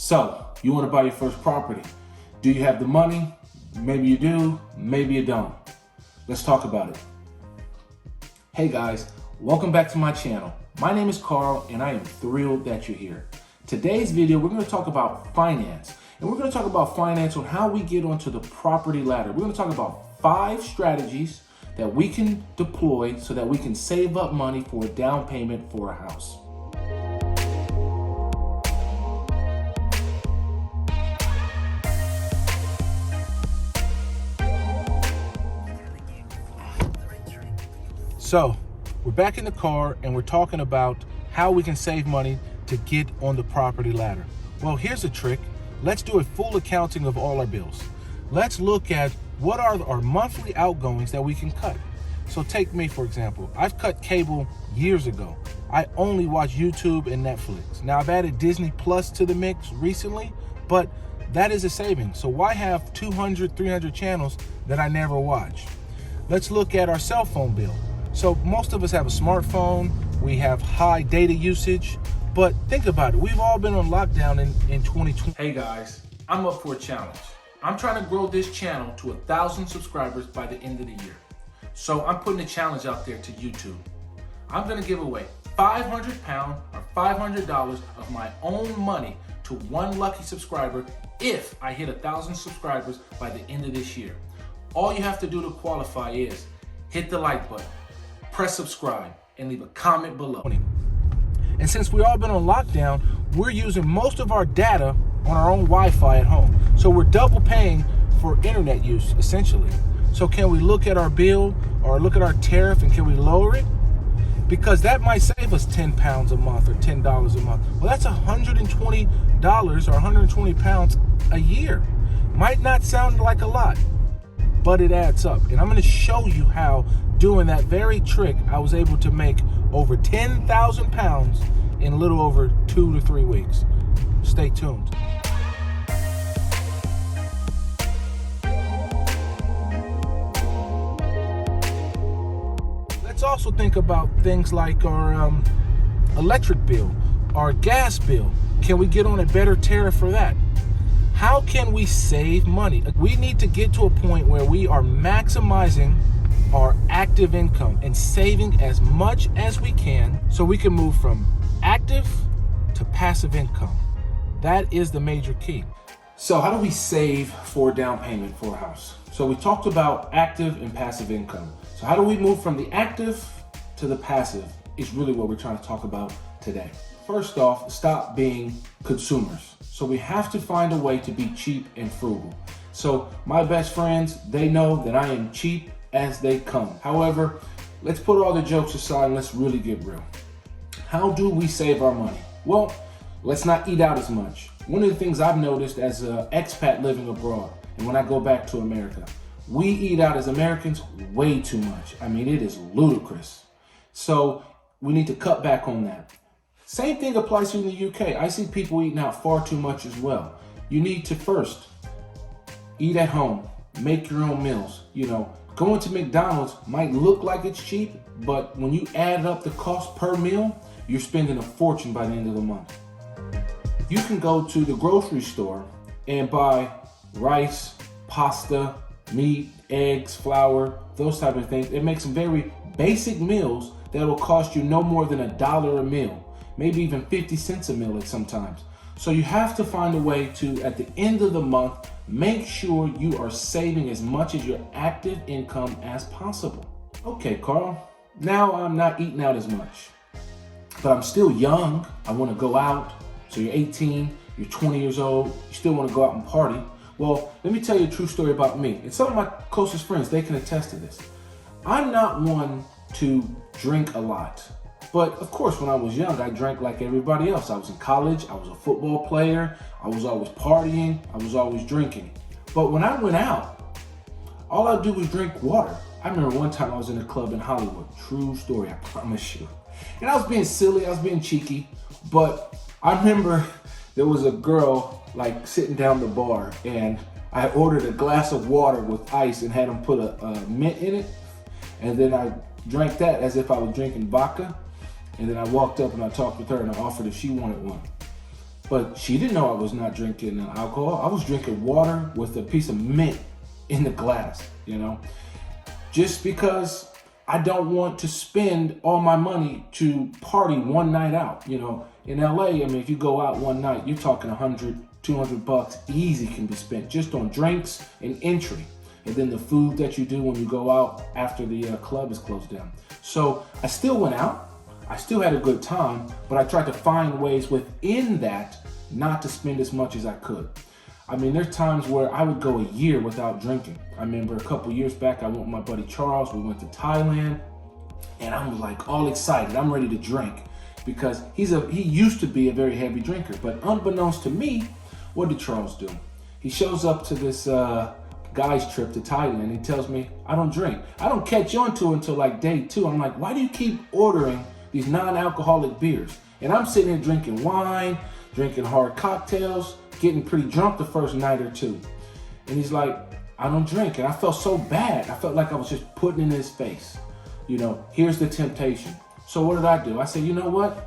So, you want to buy your first property. Do you have the money? Maybe you do, maybe you don't. Let's talk about it. Hey guys, welcome back to my channel. My name is Carl and I am thrilled that you're here. Today's video, we're going to talk about finance. And we're going to talk about finance on how we get onto the property ladder. We're going to talk about 5 strategies that we can deploy so that we can save up money for a down payment for a house. So, we're back in the car and we're talking about how we can save money to get on the property ladder. Well, here's a trick. Let's do a full accounting of all our bills. Let's look at what are our monthly outgoings that we can cut. So take me, for example. I've cut cable years ago. I only watch YouTube and Netflix. Now, I've added Disney Plus to the mix recently, but that is a savings. So why have 200, 300 channels that I never watch? Let's look at our cell phone bill. So most of us have a smartphone, we have high data usage, but think about it, we've all been on lockdown in 2020. Hey guys, I'm up for a challenge. I'm trying to grow this channel to 1,000 subscribers by the end of the year. So I'm putting a challenge out there to YouTube. I'm gonna give away £500 or $500 of my own money to one lucky subscriber if I hit 1,000 subscribers by the end of this year. All you have to do to qualify is hit the like button, press subscribe, and leave a comment below. And since we've all been on lockdown, we're using most of our data on our own Wi-Fi at home. So we're double paying for internet use, essentially. So can we look at our bill or look at our tariff and can we lower it? Because that might save us £10 a month or $10 a month. Well, that's $120 or 120 pounds a year. Might not sound like a lot, but it adds up. And I'm gonna show you how doing that very trick, I was able to make over 10,000 pounds in a little over 2 to 3 weeks. Stay tuned. Let's also think about things like our electric bill, our gas bill. Can we get on a better tariff for that? How can we save money? We need to get to a point where we are maximizing our active income and saving as much as we can so we can move from active to passive income. That is the major key. So how do we save for a down payment for a house? So we talked about active and passive income. So how do we move from the active to the passive is really what we're trying to talk about today. First off, stop being consumers. So we have to find a way to be cheap and frugal. So my best friends, they know that I am cheap as they come. However, let's put all the jokes aside and let's really get real. How do we save our money? Well, let's not eat out as much. One of the things I've noticed as an expat living abroad, and when I go back to America, we eat out as Americans way too much. I mean, it is ludicrous. So we need to cut back on that. Same thing applies to in the UK. I see people eating out far too much as well. You need to first eat at home, make your own meals. You know, going to McDonald's might look like it's cheap, but when you add up the cost per meal, you're spending a fortune by the end of the month. You can go to the grocery store and buy rice, pasta, meat, eggs, flour, those type of things. It makes some very basic meals that will cost you no more than $1 a meal, maybe even 50 cents a meal at sometimes. So you have to find a way to, at the end of the month, make sure you are saving as much of your active income as possible. Okay, Carl, now I'm not eating out as much, but I'm still young. I want to go out. So you're 18, you're 20 years old, you still want to go out and party. Well, let me tell you a true story about me. And some of my closest friends, they can attest to this. I'm not one to drink a lot. But of course, when I was young, I drank like everybody else. I was in college, I was a football player, I was always partying, I was always drinking. But when I went out, all I do was drink water. I remember one time I was in a club in Hollywood. True story, I promise you. And I was being silly, I was being cheeky, but I remember there was a girl like sitting down the bar and I ordered a glass of water with ice and had them put a mint in it. And then I drank that as if I was drinking vodka. And then I walked up and I talked with her and I offered if she wanted one. But she didn't know I was not drinking alcohol. I was drinking water with a piece of mint in the glass, just because I don't want to spend all my money to party one night out. In LA, if you go out one night, you're talking $100, $200 easy can be spent just on drinks and entry. And then the food that you do when you go out after the club is closed down. So I still went out. I still had a good time, but I tried to find ways within that not to spend as much as I could. There's times where I would go a year without drinking. I remember a couple years back, I went with my buddy Charles. We went to Thailand, and I'm like all excited. I'm ready to drink because he used to be a very heavy drinker. But unbeknownst to me, what did Charles do? He shows up to this guy's trip to Thailand. He tells me, I don't drink. I don't catch on to it until like day 2. I'm like, why do you keep ordering these non-alcoholic beers? And I'm sitting here drinking wine, drinking hard cocktails, getting pretty drunk the first night or 2. And he's like, I don't drink. And I felt so bad. I felt like I was just putting in his face, here's the temptation. So what did I do? I said, you know what?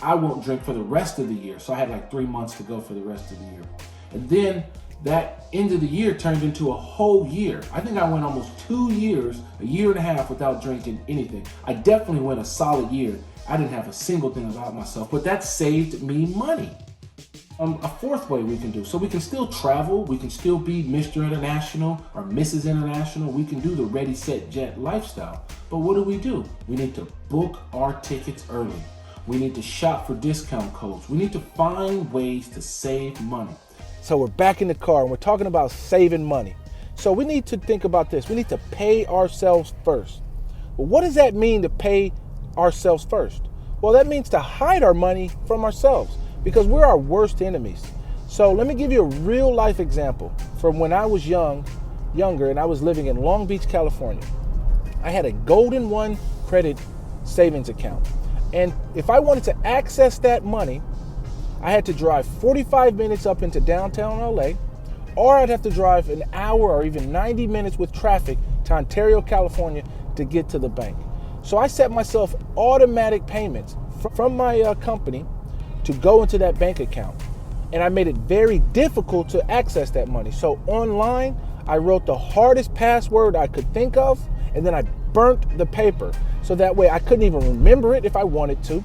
I won't drink for the rest of the year. So I had like 3 months to go for the rest of the year. And then that end of the year turned into a whole year. I think I went almost 2 years, a year and a half without drinking anything. I definitely went a solid year. I didn't have a single thing about myself, but that saved me money. A fourth way we can do, so we can still travel, we can still be Mr. International or Mrs. International, we can do the ready, set, jet lifestyle. But what do? We need to book our tickets early. We need to shop for discount codes. We need to find ways to save money. So we're back in the car and we're talking about saving money. So we need to think about this. We need to pay ourselves first. Well, what does that mean to pay ourselves first? Well, that means to hide our money from ourselves because we're our worst enemies. So let me give you a real life example from when I was younger and I was living in Long Beach, California. I had a Golden One credit savings account. And if I wanted to access that money, I had to drive 45 minutes up into downtown LA, or I'd have to drive an hour or even 90 minutes with traffic to Ontario, California to get to the bank. So I set myself automatic payments from my company to go into that bank account. And I made it very difficult to access that money. So online, I wrote the hardest password I could think of, and then I burnt the paper. So that way I couldn't even remember it if I wanted to.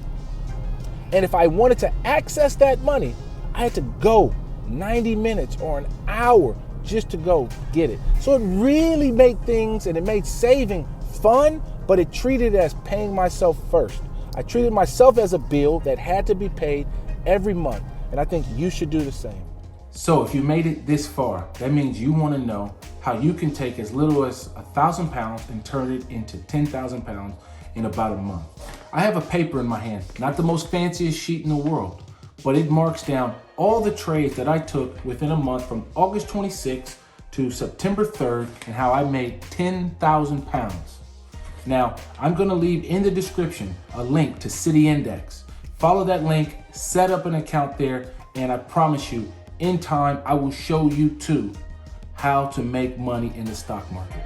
And if I wanted to access that money, I had to go 90 minutes or an hour just to go get it. So it really made things, and it made saving fun, but it treated it as paying myself first. I treated myself as a bill that had to be paid every month. And I think you should do the same. So if you made it this far, that means you want to know how you can take as little as 1,000 pounds and turn it into 10,000 pounds in about a month. I have a paper in my hand, not the most fanciest sheet in the world, but it marks down all the trades that I took within a month from August 26th to September 3rd and how I made 10,000 pounds. Now, I'm going to leave in the description a link to City Index. Follow that link, set up an account there, and I promise you, in time, I will show you too how to make money in the stock market.